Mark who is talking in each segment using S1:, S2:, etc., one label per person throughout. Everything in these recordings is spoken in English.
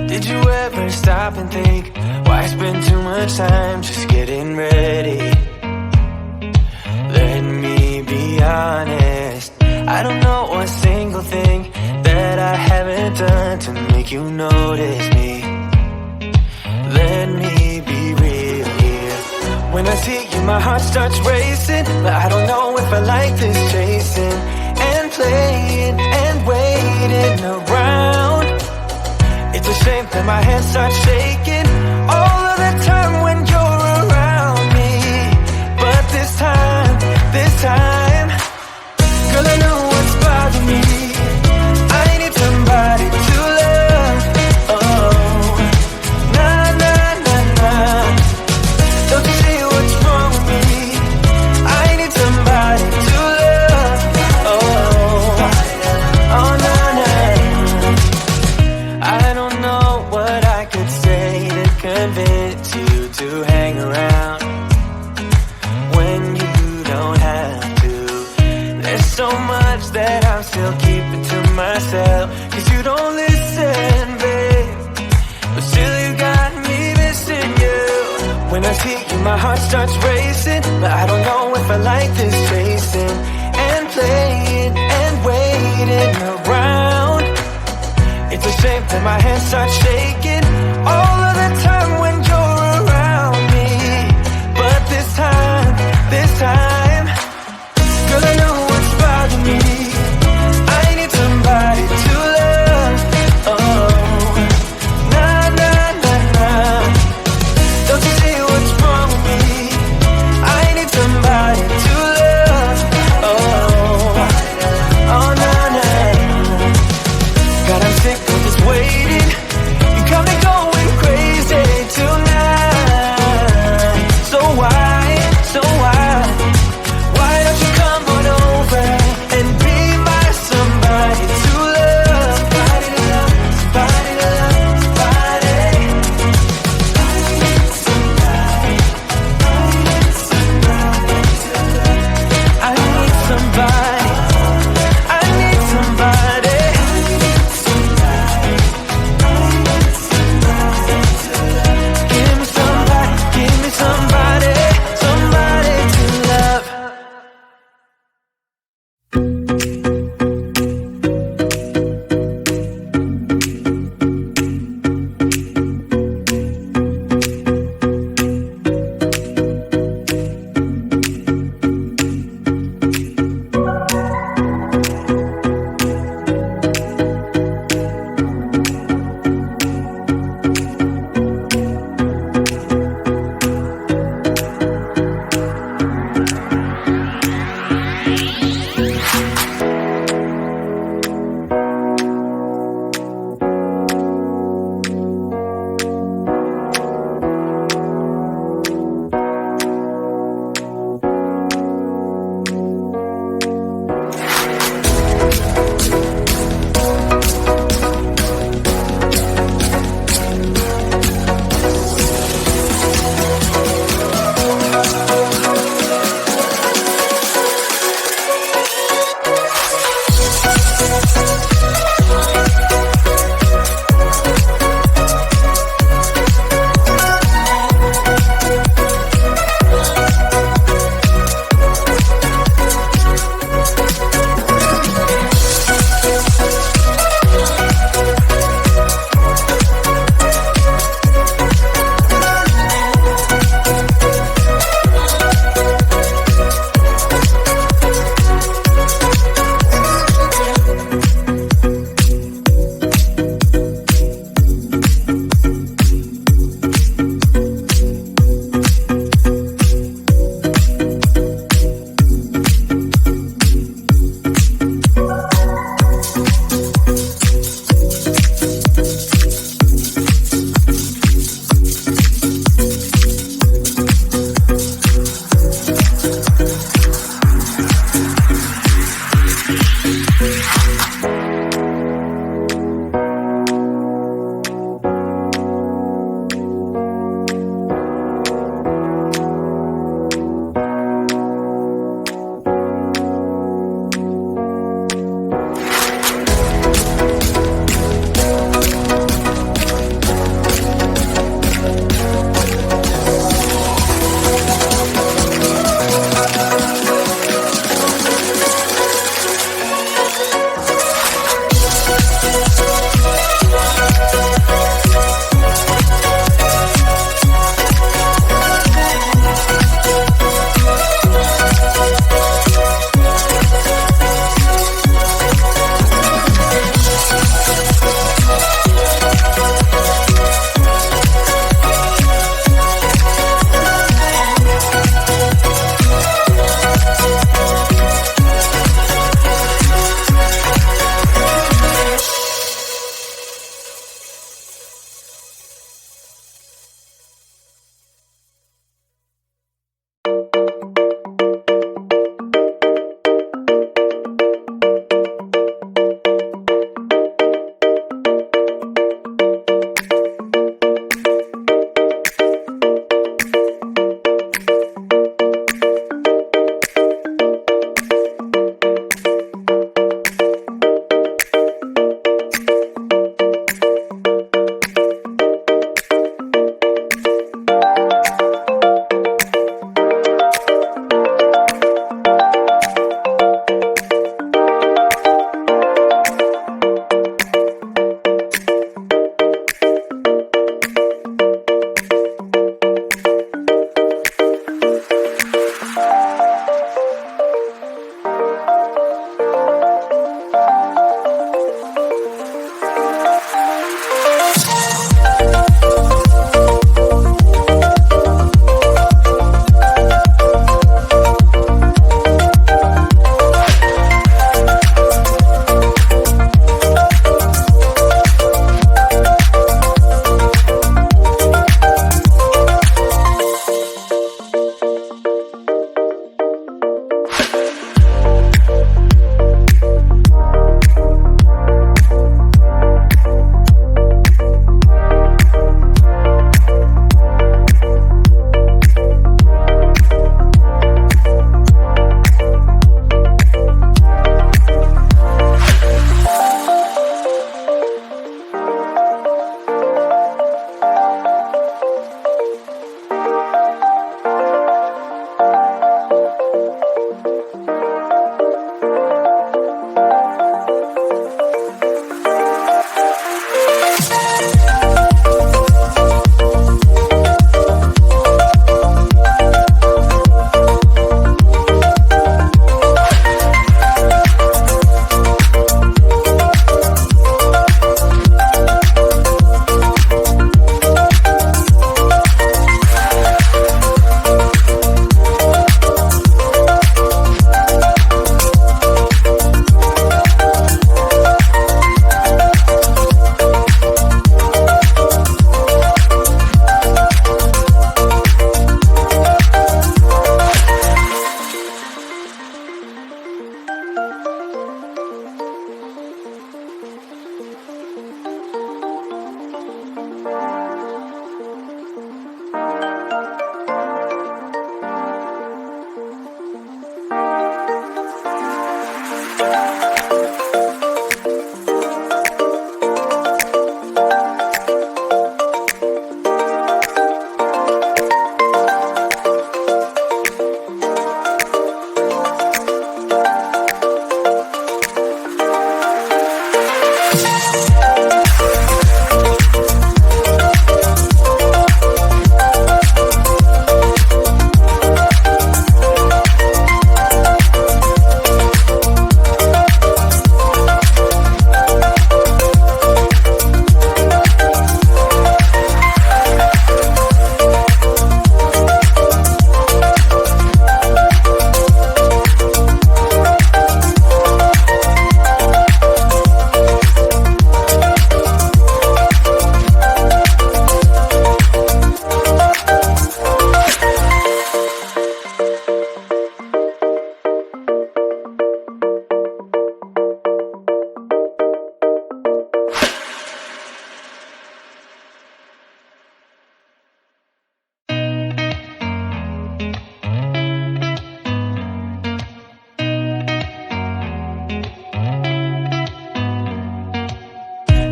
S1: Did you ever stop and think, why spend too much time just getting ready? Let me be honest, I don't know a single thing that I haven't done to make you notice me. Let me be real here. When I see you, my heart starts racing, but I don't know if I like this chasing and playing and waiting around. It's a shame that my hands start shaking all of the time when you're around me. But this time, girl, I know what's bothering me. I need somebody to love. Oh, nah, nah, nah, nah. Don't you see what's wrong with me? I need somebody to love. Oh, oh, nah, nah. I don't know what I could say to convince you to hang around when you don't have to. There's so much that I'm still keeping to myself, 'cause you don't listen, babe. But still you got me missing you. When I see you, my heart starts racing, but I don't know if I like this chasing and playing and waiting around. It's a shame that my hands start shaking all of the time when you're around me. But this time, girl, I know what's bothering me. I need somebody to love. Oh, nah, nah, nah, nah. Don't you see what's wrong with me? I need somebody to love. Oh, oh, nah, nah. God, I'm sick of this waiting. You got me going crazy tonight. So why? Why don't you come on over and be my somebody to love? Somebody to love, somebody to love, somebody. I need somebody to love. I need somebody. I need somebody. Give me somebody, somebody to love.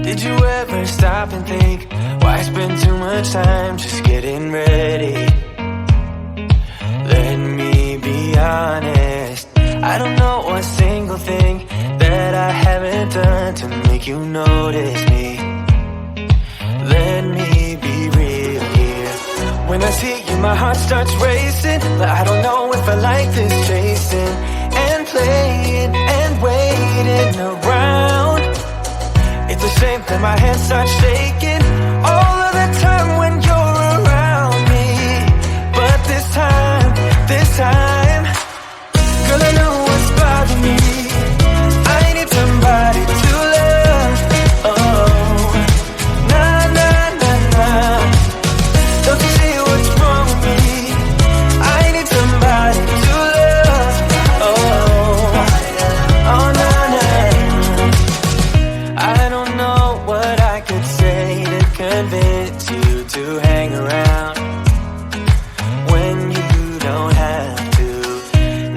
S1: Did you ever stop and think, why spend too much time just getting ready? Let me be honest, I don't know a single thing that I haven't done to make you notice me. Let me be real here. When I see you, my heart starts racing, but I don't know if I like this chasing and playing and waiting around. It's a shame that my hands start shaking all of the time when you're around me. But this time, girl, I know what's bothering me. I need somebody to love. Oh, nah, nah, nah, nah. Don't you see what's wrong with me? I need somebody to love. Oh, oh, nah, nah. I don't know what I could say to convince you to hang around when you don't have to.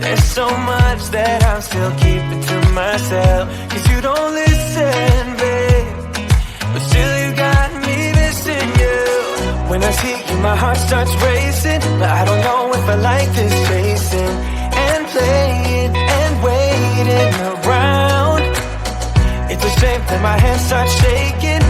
S1: There's so much that I'm still keeping to myself, 'cause you don't listen, babe. But still you got me missing you. When I see you, my heart starts racing, but I don't know if I like this chasing and playing and waiting around. It's a shame that my hands start shaking